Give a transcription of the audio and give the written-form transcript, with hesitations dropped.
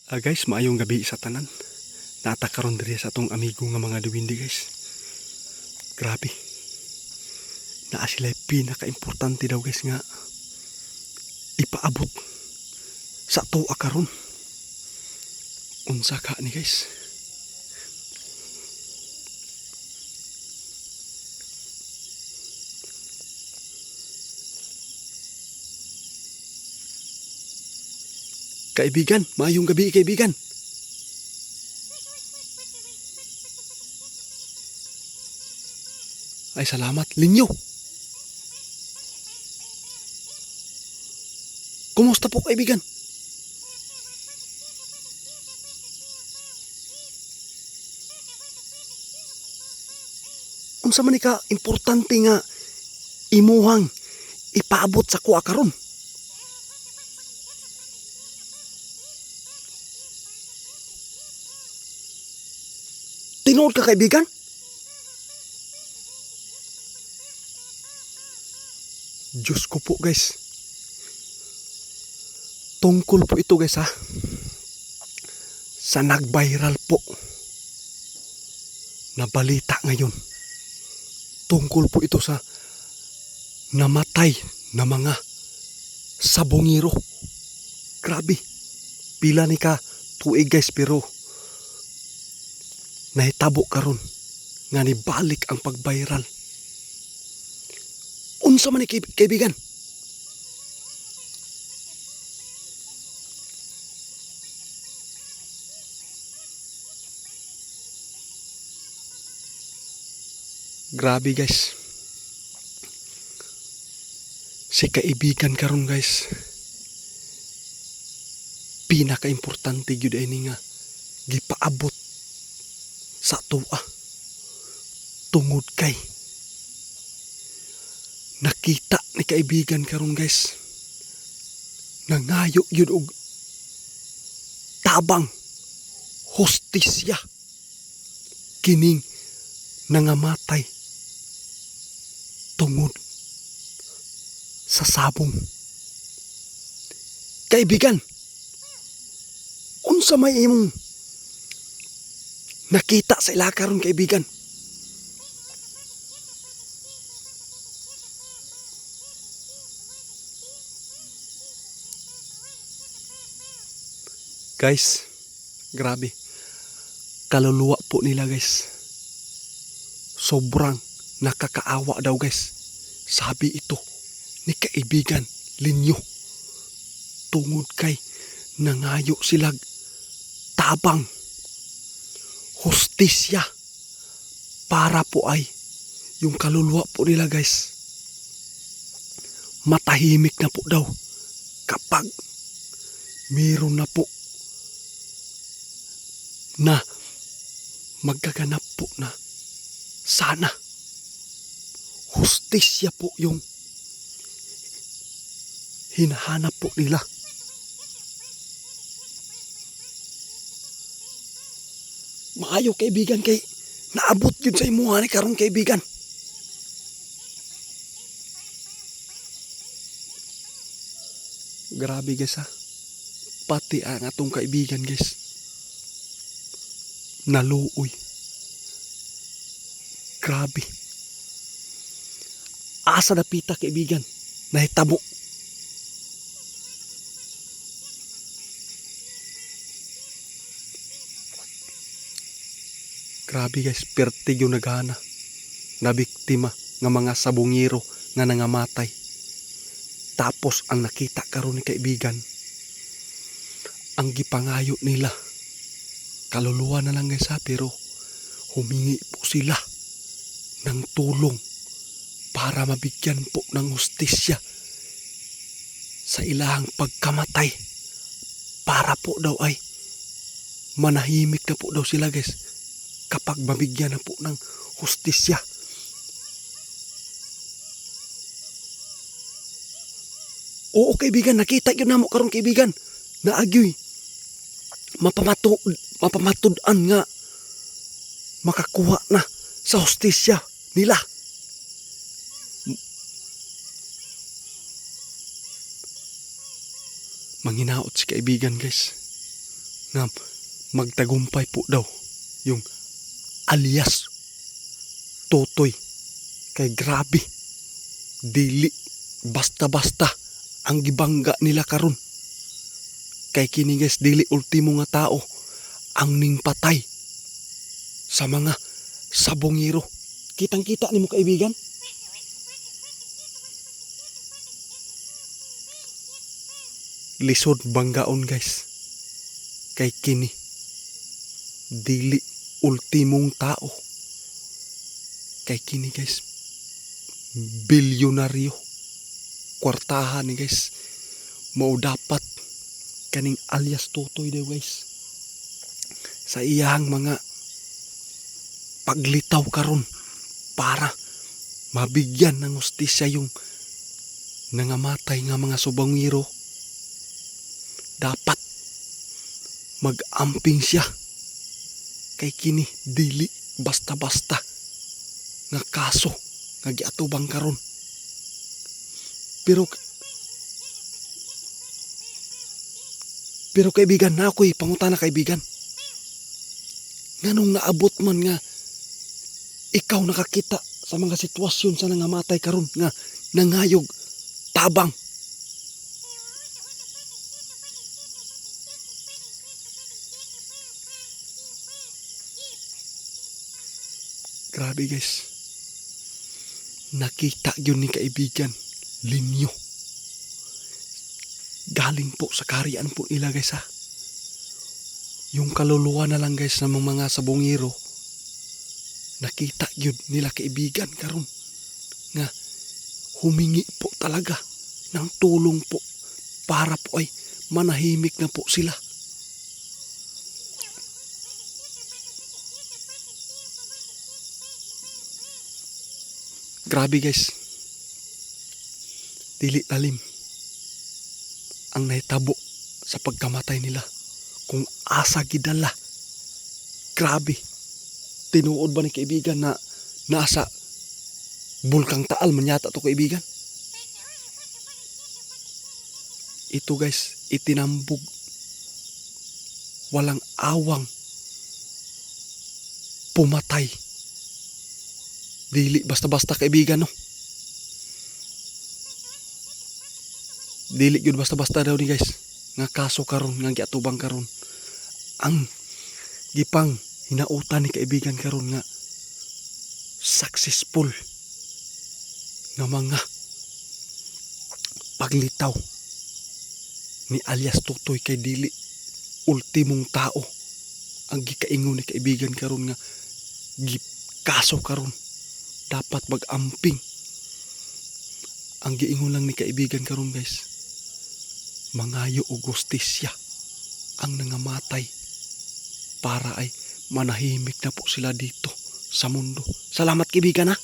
Guys, maayong gabi sa tanan. Natakaron diri sa atong amigo nga mga duwindi guys. Grabe. Naa sila pinaka-importante daw guys nga ipaabot sa tuwa karon. Unsa ka ni guys? Kaibigan, maayong gabi kaibigan. Ay salamat, Linyo. Kumusta po kaibigan? Unsa man ni ka importante nga imuhang ipaabot sa kuha karon? Tinuod ka kaibigan? Diyos ko po guys. Tungkol po ito guys ha. Sa nag-viral po na balita ngayon. Tungkol po ito sa namatay na mga sabongero. Grabe. Pila ni ka tuig guys pero nahitabo karon nga ni balik ang pag-viral. Unsa man ni kaibigan? Grabe guys. Si kaibigan karon guys. Pinaka-importante gyud ini nga gipaabot sa tuwa. Tungod kay nakita ni kaibigan karon guys. Nangayo yun og tabang hostisya kining nangamatay tungod sa sabong. Kaibigan, unsa may imong nakita sa ila karon kaibigan? Guys, grabe. Kaluluwa po nila guys. Sobrang nakakaawa daw guys. Sabi ito ni kaibigan Linyo. Tungod kay nangayo sila tabang hostisya para po ay yung kaluluwa po nila guys matahimik na po daw kapag meron na po na magkaganap po na sana hustisya po yung hinahanap po nila. Maayo kaibigan kay naabot yun sa imuha ni karong kaibigan. Grabe guys ha. Pati ang atong kaibigan guys naluoy. Grabe. Asa na pita kaibigan. Nahitabo. Grabe guys. Pertig yung naghana. Na biktima ng mga sabongero nga nangamatay. Tapos ang nakita karon ni kaibigan. Ang gipangayo nila. Kaluluwa na lang guys ha, pero humingi po sila ng tulong para mabigyan po ng hustisya sa ilahang pagkamatay. Para po daw ay manahimik na po daw sila guys kapag mabigyan na po ng hustisya. Oo kaibigan, nakita yun na mo karong kaibigan. Naagyoy. Mapamatud-an nga makakuha na sa hostisya nila. Manginaot si kaibigan guys. nga magtagumpay po daw yung alias Totoy. Kay grabe, dili basta-basta ang gibangga nila karon. Kay kini guys, dili ultimo nga tao ang ning patay sa mga sabongero. Kitang-kita nimo kaibigan. Lisod banggaon guys. Kay kini dili ultimong tao. Kay kini guys, bilyonaryo. Kwartahan ni guys. Mao dapat kaning alias Totoy daw guys. Sa iyang mga paglitaw karon para mabigyan ng hustisya yung nangamatay nga mga subangiro. Dapat mag-amping siya. Kay kini dili basta-basta nga kaso nga giatubang karon. Pero kaibigan, na ako'y pangutana kaibigan. Nganong naabot man nga ikaw nakakita sa mga sitwasyon sa nangamatay karon nga nangayog tabang. Grabe guys. Nakita yun ni kaibigan linyo. Galing po sa kaharian po nila guys ha. Yung kaluluwa na lang guys ng mga sabongero. Nakita yun nila kaibigan karon nga humingi po talaga ng tulong po para po ay manahimik na po sila. Grabe guys. Dili lalim ang nahitabo sa pagkamatay nila. Kung asa gidala. Grabe. Tinuod ba ni kaibigan na nasa Bulkang Taal manyata to kaibigan? Ito guys, itinambog. Walang awang pumatay. Dili basta-basta kaibigan no. Dili yun basta-basta daw ni guys. Nga kaso karon, nga giatubang karon. Ang gipang hinautan ni kaibigan karon nga successful nga mga paglitaw ni alias Totoy kay dili ultimong tao ang gikaingon ni kaibigan karon nga kaso karon dapat mag-amping. Ang giingon lang ni kaibigan karon guys, mangayo og hustisya ang nangamatay para ay manahimik na po sila dito sa mundo. Salamat kaibigan ha.